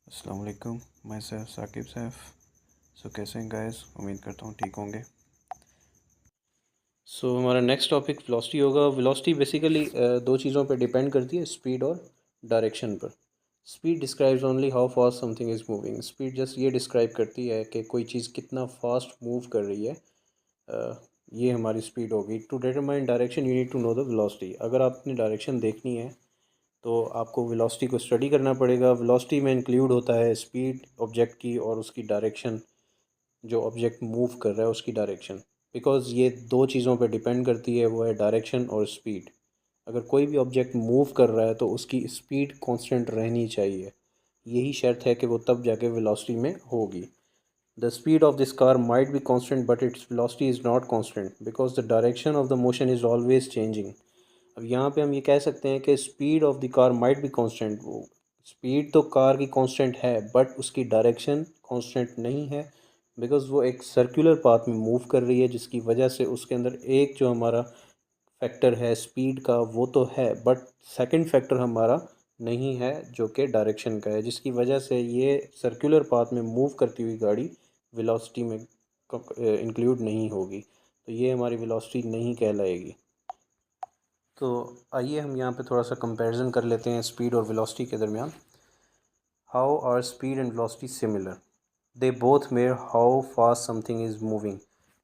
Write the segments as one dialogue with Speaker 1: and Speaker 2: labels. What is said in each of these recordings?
Speaker 1: अस्सलाम वालेकुम। मैं सर साकिब सैफ। कैसे हैं गाइस? उम्मीद करता हूँ ठीक होंगे। हमारा नेक्स्ट टॉपिक वेलोसिटी होगा। वेलोसिटी बेसिकली दो चीज़ों पर डिपेंड करती है, स्पीड और डायरेक्शन पर। Speed describes only how fast something is moving. Speed just ये डिस्क्राइब करती है कि कोई चीज़ कितना फास्ट मूव कर रही है। ये हमारी स्पीड होगी। To determine direction you need to know the velocity. अगर आपने डायरेक्शन देखनी है तो आपको वेलोसिटी को स्टडी करना पड़ेगा। वेलोसिटी में इंक्लूड होता है स्पीड ऑब्जेक्ट की और उसकी डायरेक्शन, जो ऑब्जेक्ट मूव कर रहा है उसकी डायरेक्शन। बिकॉज़ ये दो चीज़ों पे डिपेंड करती है, वो है डायरेक्शन और स्पीड। अगर कोई भी ऑब्जेक्ट मूव कर रहा है तो उसकी स्पीड कांस्टेंट रहनी चाहिए। यही शर्त है कि वो तब जाके वेलोसिटी में होगी। The speed of this car might be constant but its velocity is not constant because the direction of the motion is always changing. अब यहाँ पे हम ये कह सकते हैं कि speed of the car might be constant. वो स्पीड तो कार की कांस्टेंट है बट उसकी डायरेक्शन कांस्टेंट नहीं है, बिकॉज वो एक सर्कुलर पाथ में मूव कर रही है, जिसकी वजह से उसके अंदर एक जो हमारा फैक्टर है स्पीड का वो तो है, बट सेकंड फैक्टर हमारा नहीं है जो कि डायरेक्शन का है, जिसकी वजह से ये सर्कुलर पाथ में मूव करती हुई गाड़ी वेलोसिटी में इंक्लूड नहीं होगी। तो ये हमारी वेलोसिटी नहीं कहलाएगी। तो आइए हम यहाँ पे थोड़ा सा कंपैरिजन कर लेते हैं स्पीड और वेलोसिटी के दरमियान। How are speed and velocity similar? They both measure how fast something is moving.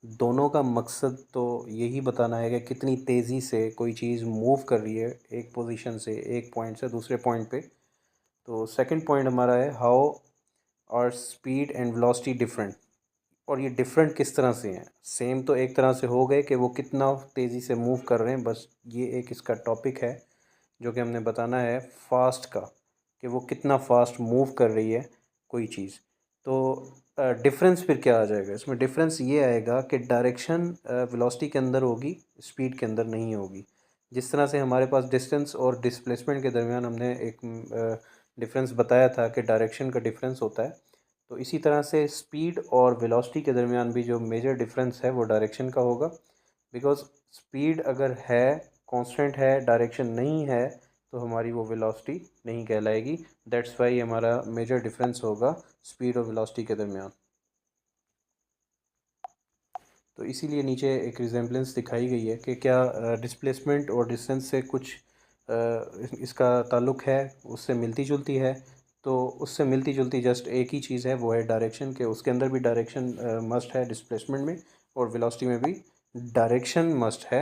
Speaker 1: दोनों का मकसद तो यही बताना है कि कितनी तेज़ी से कोई चीज़ मूव कर रही है एक पोजीशन से, एक पॉइंट से दूसरे पॉइंट पे। तो सेकंड पॉइंट हमारा है how are speed and velocity different. और ये डिफरेंट किस तरह से हैं? सेम तो एक तरह से हो गए कि वो कितना तेज़ी से मूव कर रहे हैं, बस ये एक इसका टॉपिक है जो कि हमने बताना है फास्ट का, कि वो कितना फास्ट मूव कर रही है कोई चीज़। तो डिफरेंस फिर क्या आ जाएगा इसमें? डिफरेंस ये आएगा कि डायरेक्शन वेलोसिटी के अंदर होगी, स्पीड के अंदर नहीं होगी। जिस तरह से हमारे पास डिस्टेंस और डिस्प्लेसमेंट के दरमियान हमने एक डिफरेंस बताया था कि डायरेक्शन का डिफरेंस होता है, तो इसी तरह से स्पीड और वेलोसिटी के दरमियान भी जो मेजर डिफरेंस है वो डायरेक्शन का होगा। बिकॉज स्पीड अगर है, कांस्टेंट है, डायरेक्शन नहीं है, तो हमारी वो वेलोसिटी नहीं कहलाएगी। दैट्स वाई हमारा मेजर डिफरेंस होगा स्पीड और वेलोसिटी के दरमियान। तो इसीलिए नीचे एक रिजेम्बलेंस दिखाई गई है कि क्या डिस्प्लेसमेंट और डिस्टेंस से कुछ इसका ताल्लुक़ है, उससे मिलती जुलती है। तो उससे मिलती जुलती जस्ट एक ही चीज़ है, वो है डायरेक्शन। के उसके अंदर भी डायरेक्शन मस्ट है डिस्प्लेसमेंट में, और वेलोसिटी में भी डायरेक्शन मस्ट है।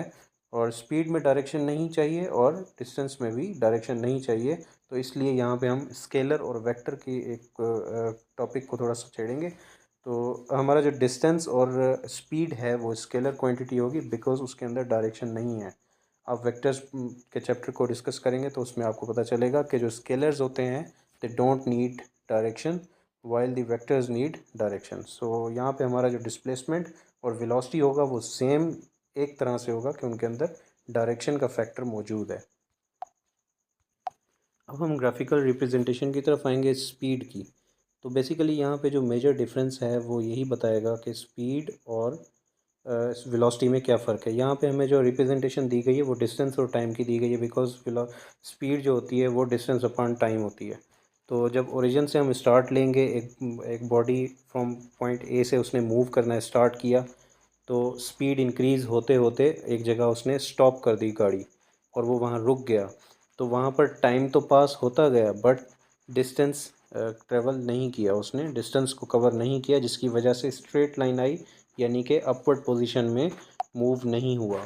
Speaker 1: और स्पीड में डायरेक्शन नहीं चाहिए और डिस्टेंस में भी डायरेक्शन नहीं चाहिए। तो इसलिए यहाँ पे हम स्केलर और वेक्टर की एक टॉपिक को थोड़ा सा छेड़ेंगे। तो हमारा जो डिस्टेंस और स्पीड है वो स्केलर क्वांटिटी होगी, बिकॉज उसके अंदर डायरेक्शन नहीं है। आप वेक्टर्स के चैप्टर को डिस्कस करेंगे तो उसमें आपको पता चलेगा कि जो स्केलर्स होते हैं they don't need direction while the vectors need direction. So यहाँ पे हमारा जो डिस्प्लेसमेंट और वेलोसिटी होगा वो सेम एक तरह से होगा कि उनके अंदर डायरेक्शन का फैक्टर मौजूद है। अब हम ग्राफिकल रिप्रेजेंटेशन की तरफ आएंगे स्पीड की। तो बेसिकली यहाँ पे जो मेजर डिफरेंस है वो यही बताएगा कि स्पीड और वेलोसिटी में क्या फ़र्क है। यहाँ पे हमें जो रिप्रेजेंटेशन दी गई है वो डिस्टेंस और टाइम की दी गई है, बिकॉज स्पीड जो होती है वो डिस्टेंस अपॉन टाइम होती है। तो जब ओरिजिन से हम स्टार्ट लेंगे, एक एक बॉडी फ्रॉम पॉइंट ए से उसने मूव करना स्टार्ट किया, तो स्पीड इंक्रीज़ होते होते एक जगह उसने स्टॉप कर दी गाड़ी और वो वहाँ रुक गया। तो वहाँ पर टाइम तो पास होता गया बट डिस्टेंस ट्रेवल नहीं किया, उसने डिस्टेंस को कवर नहीं किया, जिसकी वजह से स्ट्रेट लाइन आई, यानी कि अपवर्ड पोजीशन में मूव नहीं हुआ।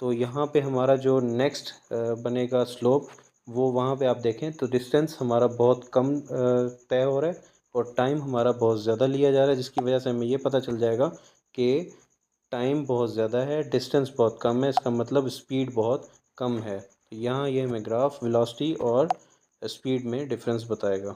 Speaker 1: तो यहाँ पे हमारा जो नेक्स्ट बनेगा स्लोप, वो वहाँ पे आप देखें तो डिस्टेंस हमारा बहुत कम तय हो रहा है और टाइम हमारा बहुत ज़्यादा लिया जा रहा है, जिसकी वजह से हमें ये पता चल जाएगा कि टाइम बहुत ज़्यादा है, डिस्टेंस बहुत कम है। इसका मतलब स्पीड बहुत कम है। यहाँ ये हमें ग्राफ वेलोसिटी और स्पीड में डिफरेंस बताएगा।